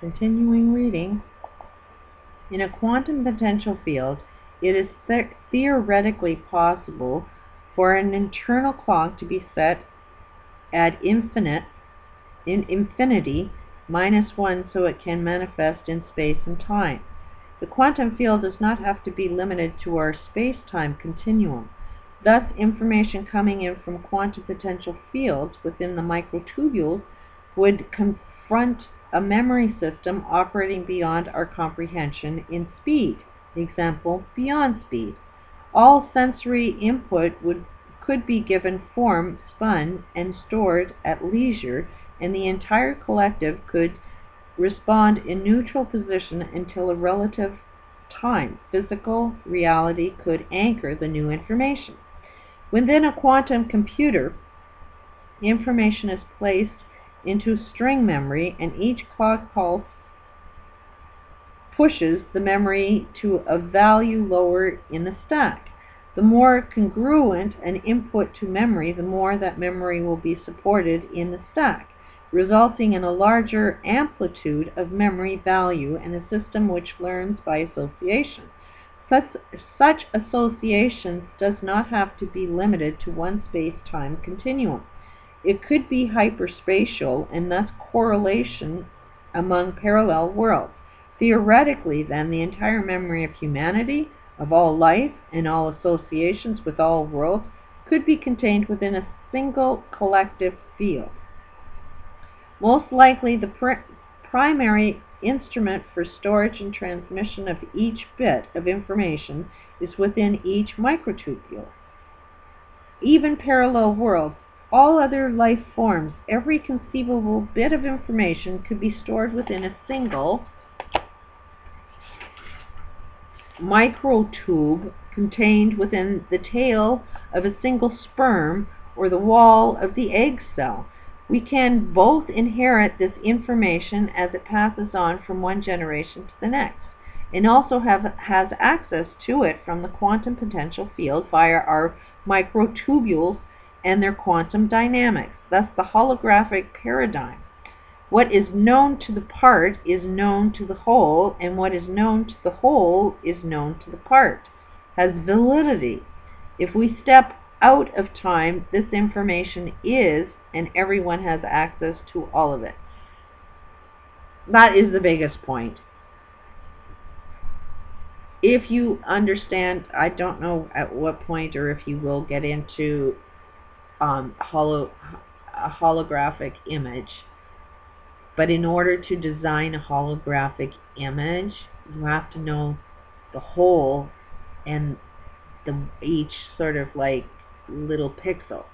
Continuing reading. In a quantum potential field, it is theoretically possible for an internal clock to be set at infinity -1 so it can manifest in space and time. The quantum field does not have to be limited to our space-time continuum. Thus, information coming in from quantum potential fields within the microtubules would confront a memory system operating beyond our comprehension in speed. Example, beyond speed. All sensory input could be given form, spun, and stored at leisure, and the entire collective could respond in neutral position until a relative time, physical reality, could anchor the new information. Within a quantum computer, information is placed into string memory, and each clock pulse pushes the memory to a value lower in the stack. The more congruent an input to memory, the more that memory will be supported in the stack, resulting in a larger amplitude of memory value and a system which learns by association. Such associations does not have to be limited to one space-time continuum. It could be hyperspatial and thus correlation among parallel worlds. Theoretically, then, the entire memory of humanity, of all life, and all associations with all worlds could be contained within a single collective field. Most likely, the primary instrument for storage and transmission of each bit of information is within each microtubule. Even parallel worlds, all other life forms, every conceivable bit of information could be stored within a single microtube contained within the tail of a single sperm or the wall of the egg cell. We can both inherit this information as it passes on from one generation to the next, and also has access to it from the quantum potential field via our microtubules and their quantum dynamics, thus the holographic paradigm. What is known to the part is known to the whole, and what is known to the whole is known to the part, has validity. If we step out of time, this information is, and everyone has access to all of it. That is the biggest point. If you understand, I don't know at what point or if you will get into a holographic image, but in order to design a holographic image, you have to know the whole and each sort of like little pixel.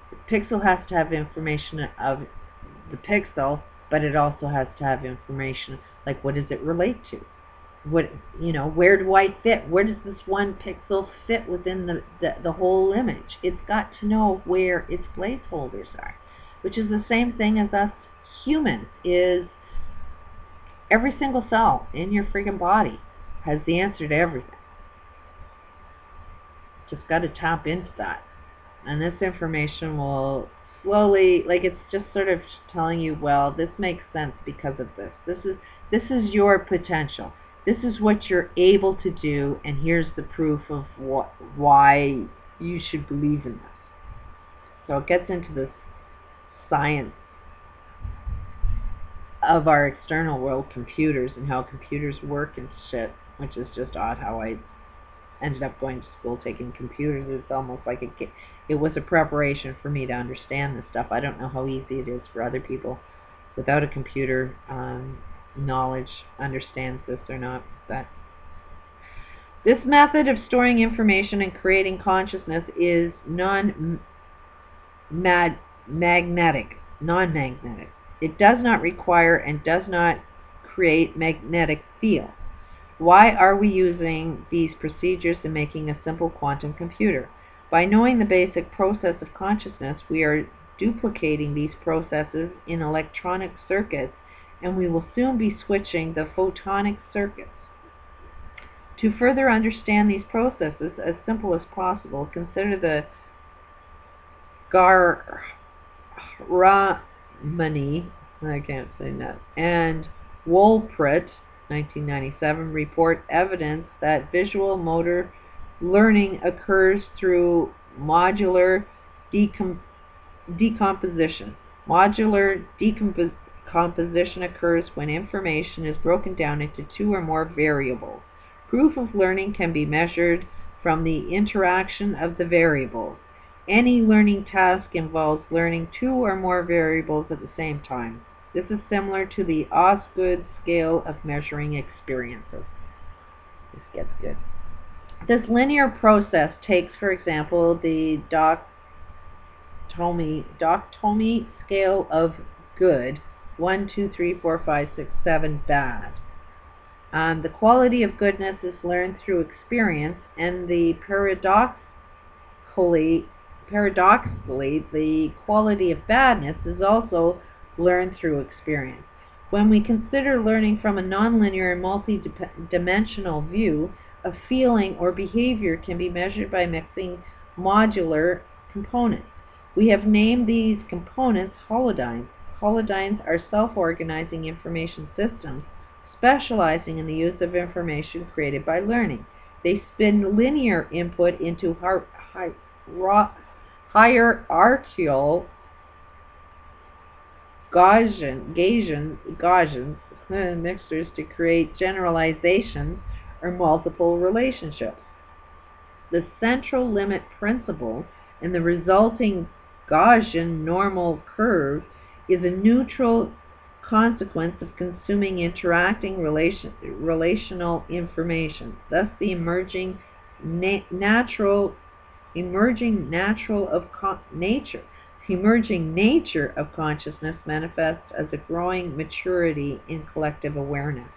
The pixel has to have information of the pixel, but it also has to have information like what does it relate to? What, where do I fit? Where does this one pixel fit within the whole image? It's got to know where its placeholders are, which is the same thing as us humans. Is every single cell in your freaking body has the answer to everything. Just got to tap into that, and this information will slowly, like, it's just sort of telling you, well, this makes sense because of this. This is your potential. This is what you're able to do, and here's the proof of why you should believe in this. So it gets into this science of our external world computers and how computers work and shit, which is just odd how I ended up going to school taking computers. It's almost like it was a preparation for me to understand this stuff. I don't know how easy it is for other people without a computer knowledge understands this or not. But this method of storing information and creating consciousness is non-magnetic. It does not require and does not create magnetic field. Why are we using these procedures in making a simple quantum computer? By knowing the basic process of consciousness, we are duplicating these processes in electronic circuits, and we will soon be switching the photonic circuits. To further understand these processes as simple as possible, consider the Garmani, I can't say that, and Wolpert, 1997, report evidence that visual motor learning occurs through modular decomposition. Modular decomposition occurs when information is broken down into two or more variables. Proof of learning can be measured from the interaction of the variables. Any learning task involves learning two or more variables at the same time. This is similar to the Osgood scale of measuring experiences. This gets good. This linear process takes, for example, the Doctomy scale of good, 1, 2, 3, 4, 5, 6, 7, bad. The quality of goodness is learned through experience, and paradoxically, the quality of badness is also learned through experience. When we consider learning from a nonlinear and multi-dimensional view, a feeling or behavior can be measured by mixing modular components. We have named these components holodynes. Holodynes are self-organizing information systems specializing in the use of information created by learning. They spin linear input into hierarchical Gaussian mixtures to create generalizations or multiple relationships. The central limit principle in the resulting Gaussian normal curve is a neutral consequence of consuming interacting relational information. Thus, the emerging nature of consciousness manifests as a growing maturity in collective awareness.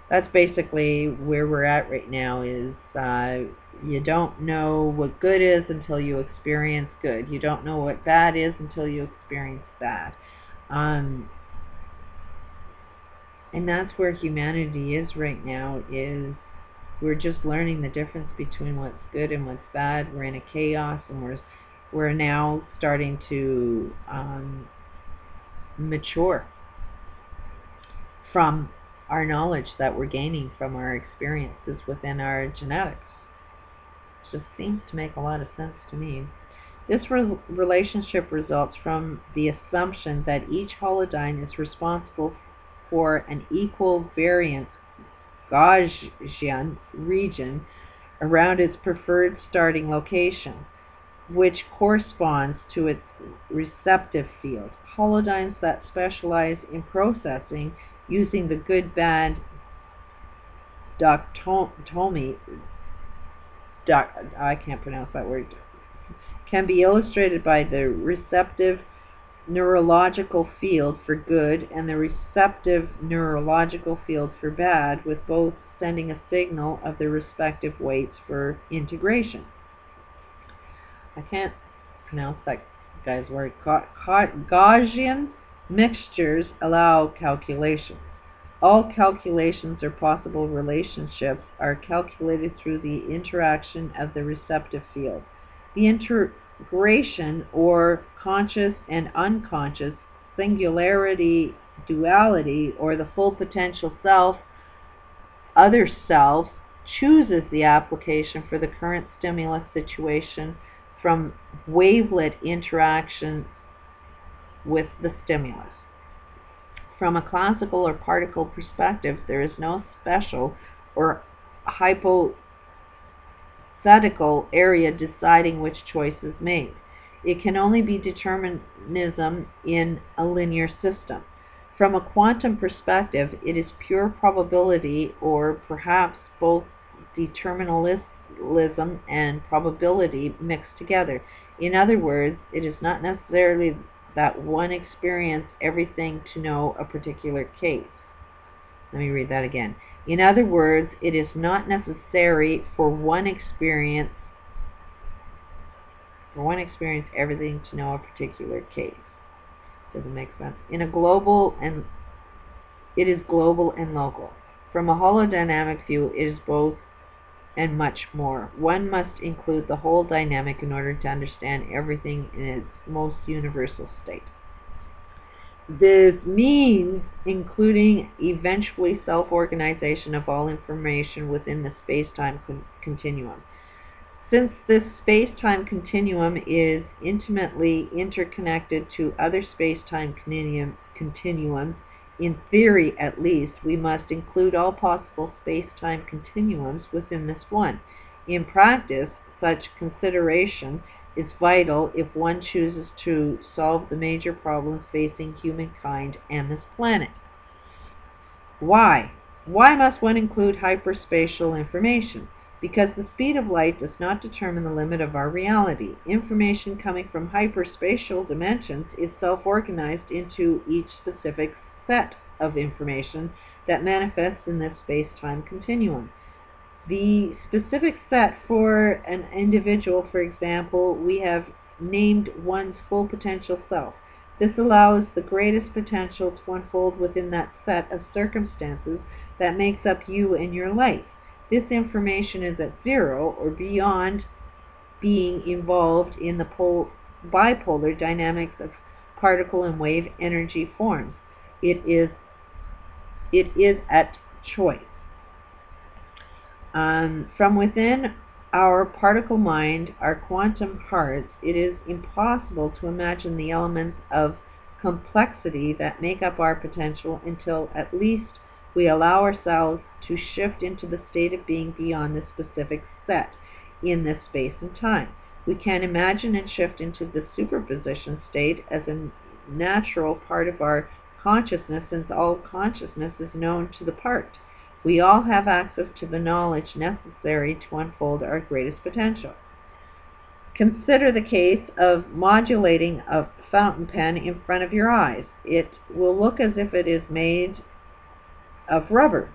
That's basically where we're at right now. Is you don't know what good is until you experience good. You don't know what bad is until you experience bad. And that's where humanity is right now. Is we're just learning the difference between what's good and what's bad. We're in a chaos, and we're now starting to mature from our knowledge that we're gaining from our experiences within our genetics. It just seems to make a lot of sense to me. This relationship results from the assumption that each holodyne is responsible for an equal variance Gaussian region around its preferred starting location, which corresponds to its receptive field. Holodynes that specialize in processing using the good-bad dichotomy, I can't pronounce that word, can be illustrated by the receptive neurological field for good and the receptive neurological field for bad, with both sending a signal of their respective weights for integration. I can't pronounce that guy's word. Gaussian mixtures allow calculations. All calculations or possible relationships are calculated through the interaction of the receptive field. The integration, or conscious and unconscious, singularity, duality, or the full potential self, other self, chooses the application for the current stimulus situation from wavelet interaction with the stimulus. From a classical or particle perspective, there is no special or hypothetical area deciding which choice is made. It can only be determinism in a linear system. From a quantum perspective, it is pure probability, or perhaps both determinism and probability mixed together. In other words, it is not necessarily that one experience everything to know a particular case. Let me read that again. In other words, it is not necessary for one experience everything to know a particular case. Doesn't make sense. It is global and local. From a holodynamic view, it is both and much more. One must include the whole dynamic in order to understand everything in its most universal state. This means including eventually self-organization of all information within the space-time continuum. Since this space-time continuum is intimately interconnected to other space-time continuums, in theory at least, we must include all possible space-time continuums within this one. In practice, such consideration is vital if one chooses to solve the major problems facing humankind and this planet. Why? Why must one include hyperspatial information? Because the speed of light does not determine the limit of our reality. Information coming from hyperspatial dimensions is self-organized into each specific set of information that manifests in this space-time continuum. The specific set for an individual, for example, we have named one's full potential self. This allows the greatest potential to unfold within that set of circumstances that makes up you and your life. This information is at zero or beyond being involved in the bipolar dynamics of particle and wave energy forms. It is at choice. From within our particle mind, our quantum hearts, it is impossible to imagine the elements of complexity that make up our potential until at least we allow ourselves to shift into the state of being beyond the specific set in this space and time. We can imagine and shift into the superposition state as a natural part of our consciousness, since all consciousness is known to the part. We all have access to the knowledge necessary to unfold our greatest potential. Consider the case of modulating a fountain pen in front of your eyes. It will look as if it is made of rubber.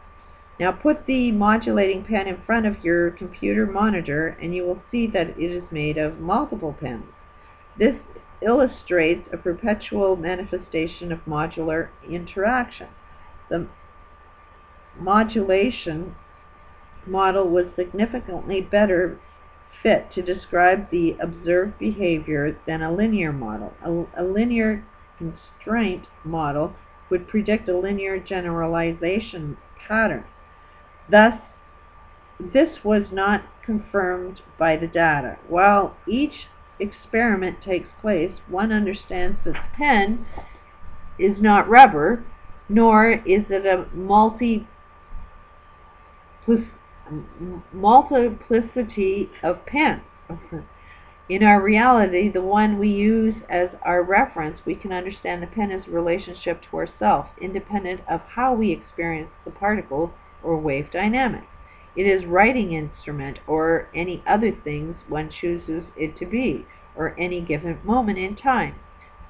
Now put the modulating pen in front of your computer monitor and you will see that it is made of multiple pens. This illustrates a perpetual manifestation of modular interaction. The modulation model was significantly better fit to describe the observed behavior than a linear model. A linear constraint model would predict a linear generalization pattern. Thus, this was not confirmed by the data. While each experiment takes place, one understands that the pen is not rubber, nor is it a multiplicity of pens. In our reality, the one we use as our reference, we can understand the pen as a relationship to ourself, independent of how we experience the particle or wave dynamics. It is writing instrument or any other things one chooses it to be, or any given moment in time.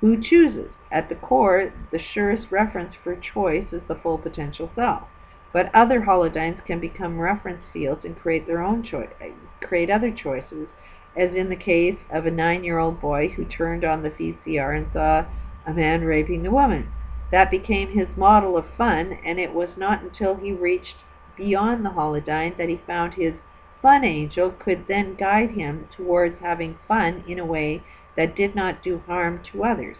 Who chooses? At the core, the surest reference for choice is the full potential self. But other holodynes can become reference fields and create other choices, as in the case of a 9-year-old boy who turned on the VCR and saw a man raping the woman. That became his model of fun, and it was not until he reached beyond the holodyne that he found his fun angel could then guide him towards having fun in a way that did not do harm to others.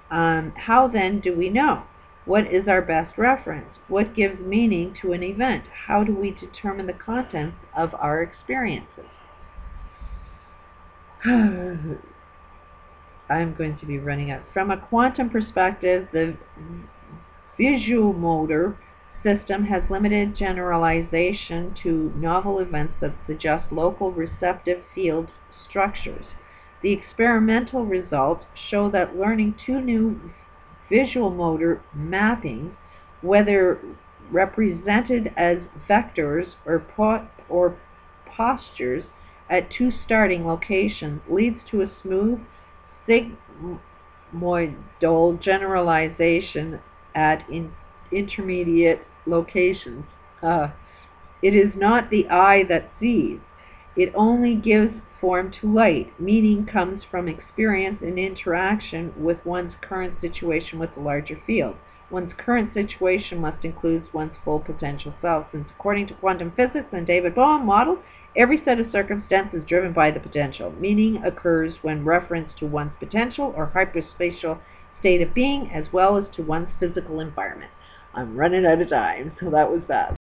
How then do we know? What is our best reference? What gives meaning to an event? How do we determine the contents of our experiences? I'm going to be running out. From a quantum perspective, the visuomotor system has limited generalization to novel events that suggest local receptive field structures. The experimental results show that learning two new visual motor mappings, whether represented as vectors or postures at two starting locations, leads to a smooth sigmoidal generalization at intermediate locations. It is not the eye that sees. It only gives form to light. Meaning comes from experience and interaction with one's current situation with the larger field. One's current situation must include one's full potential self, since according to quantum physics and David Bohm model, every set of circumstances is driven by the potential. Meaning occurs when reference to one's potential or hyperspatial state of being as well as to one's physical environment. I'm running out of time, so that was that.